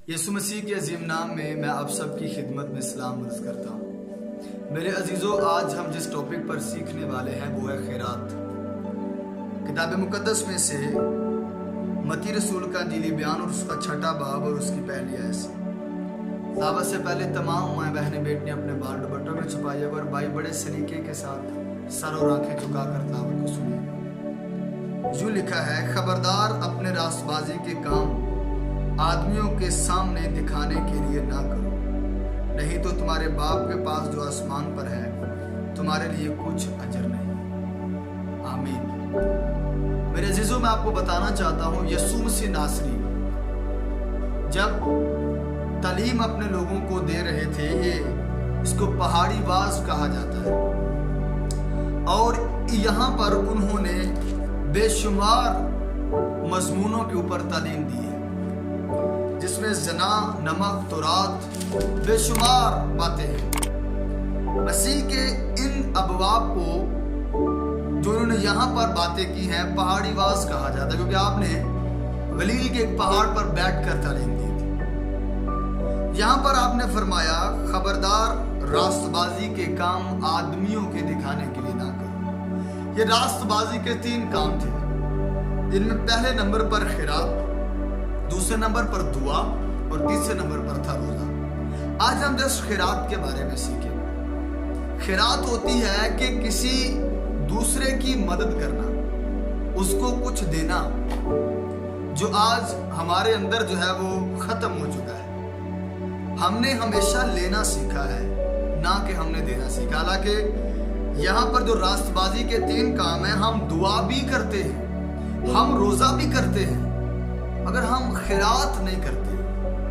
यीशु मसीह के अजीम नाम में मैं आप सबकी खिदमत में सलाम अर्ज़ करता हूँ। मेरे अजीज़ों, आज हम जिस टॉपिक पर सीखने वाले हैं वो है खैरात। किताब मुक़द्दस में से मत्ती रसूल का इंजीली बयान और उसका छठा बाब और उसकी पहली आयत से। दावत से पहले तमाम माँ बहनें बेटियाँ अपने बाल दुपट्टों में छुपाइएगा और भाई बड़े सलीके के साथ सर और आंखें झुकाकर दावत को सुनिएगा। यूँ लिखा है, खबरदार अपने रास्तबाजी के काम आदमियों के सामने दिखाने के लिए ना करो, नहीं तो तुम्हारे बाप के पास जो आसमान पर है तुम्हारे लिए कुछ अजर नहीं। आमीन। मेरे अजीजों, मैं आपको बताना चाहता हूँ, यीशु मसीह नासरी जब तालीम अपने लोगों को दे रहे थे, ये इसको पहाड़ी वाज कहा जाता है, और यहाँ पर उन्होंने बेशुमार मजमूनों के ऊपर तालीम दी है, जिसमें जना, नमक, तौरात, बेशुमार बातें हैं। मसीह के इन अबवाब को जो उन्होंने यहाँ पर बातें की हैं पहाड़ी वाज कहा जाता है, क्योंकि आपने गलील के एक पहाड़ पर बैठकर तालीम दी थी। यहाँ पर आपने फरमाया, खबरदार रास्तबाजी के काम आदमियों के दिखाने के लिए ना करो। ये रास्तबाजी के 3 काम थे, जिनमें पहले नंबर पर खैरात, दूसरे नंबर पर दुआ और तीसरे नंबर पर था रोजा। आज हम जस्ट खैरात के बारे में सीखेंगे। खैरात होती है कि किसी दूसरे की मदद करना, उसको कुछ देना, जो आज हमारे अंदर जो है वो खत्म हो चुका है। हमने हमेशा लेना सीखा है, ना कि हमने देना सीखा। हालांकि यहाँ पर जो रास्तबाजी के 3 काम हैं, हम दुआ भी करते हैं, हम रोजा भी करते हैं, अगर हम खैरात नहीं करते।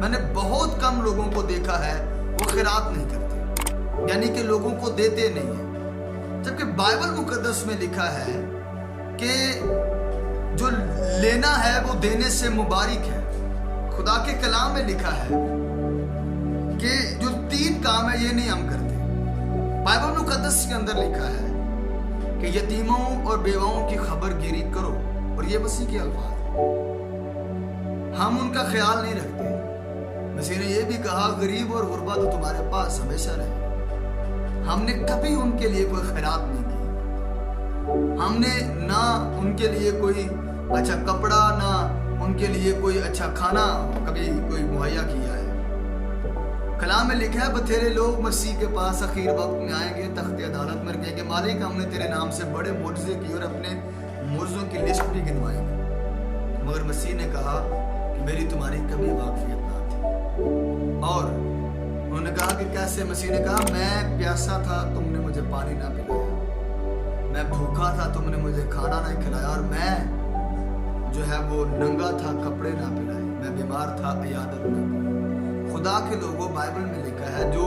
मैंने बहुत कम लोगों को देखा है वो खैरात नहीं करते, यानी कि लोगों को देते नहीं है। जबकि बाइबल मुकद्दस में लिखा है कि जो लेना है वो देने से मुबारक है। खुदा के कलाम में लिखा है कि जो 3 काम है ये नहीं हम करते। बाइबल मुकद्दस के अंदर लिखा है कि यतीमों और बेवाओं की खबरगिरी करो, और ये मसीह के अल्फाज। हम उनका ख्याल नहीं रखते। मसीह ने यह भी कहा, गरीब और गुरबा तो तुम्हारे पास हमेशा रहे। हमने कभी उनके लिए कोई खैरात नहीं की। हमने ना उनके लिए कोई अच्छा कपड़ा, ना उनके लिए कोई अच्छा खाना कभी कोई मुहैया किया है। कलाम में लिखा है, बथेरे लोग मसीह के पास आखिर वक्त में आएंगे, तख्ते अदालत में कहेंगे, मालिक हमने तेरे नाम से बड़े मुआज़े किए और अपने मुआज़ों की लिस्ट भी गिनवाएंगे। मगर मसीह ने कहा कि मेरी तुम्हारी कभी वाकफियत ना थी। और उन्होंने कहा कि कैसे? मसीह ने कहा, मैं प्यासा था, तुमने मुझे पानी ना पिलाया, मैं भूखा था, तुमने मुझे खाना नहीं खिलाया, और मैं जो है वो नंगा था, कपड़े ना पिलाए, मैं बीमार था, इयादत ना की। खुदा के लोगों, बाइबल में लिखा है, जो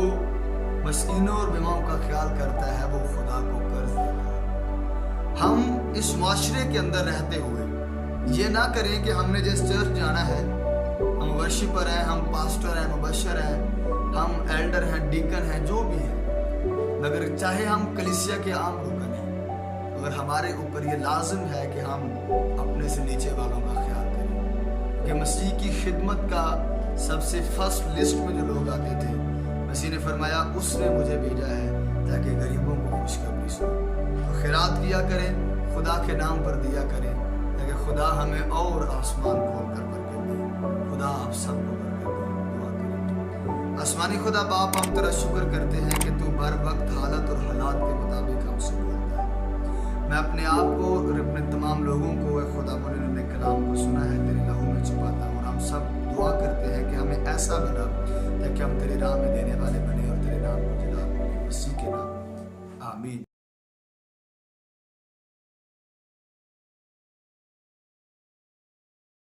मस्कीनों और बीमारों का ख्याल करता है वो खुदा को कर्ज देता है। हम इस माशरे के अंदर रहते हुए ये ना करें कि हमने जिस चर्च जाना है, हम वर्शिपर हैं, हम पास्टर हैं, मुबशर हैं, हम एल्डर हैं, डीकन हैं, जो भी हैं, मगर चाहे हम कलीसिया के आम रुकन हैं, मगर हमारे ऊपर ये लाजिम है कि हम अपने से नीचे वालों का ख्याल करें। कि मसीह की खिदमत का सबसे फर्स्ट लिस्ट में जो लोग आते थे, मसीह ने फरमाया, उसने मुझे भेजा है ताकि गरीबों को खुशखबरी सुने। तो खैरात किया करें, खुदा के नाम पर दिया करें, ताकि खुदा हमें और आसमान खोल कर बरकत दे। खुदा आप सबको बरकत दे। दुआ करें। आसमानी खुदा बाप, हम तेरा शुक्र करते हैं कि तू हर वक्त हालत और हालात के मुताबिक हमसे बोलता है। मैं अपने आप को और अपने तमाम लोगों को खुदा ने कलाम को सुना है तेरे लहू में छुपाता हूँ। हम सब दुआ करते हैं कि हमें ऐसा बना ताकि हम तेरे राह में देने वाले बने और तेरे नाम को जलाल। मसीह के नाम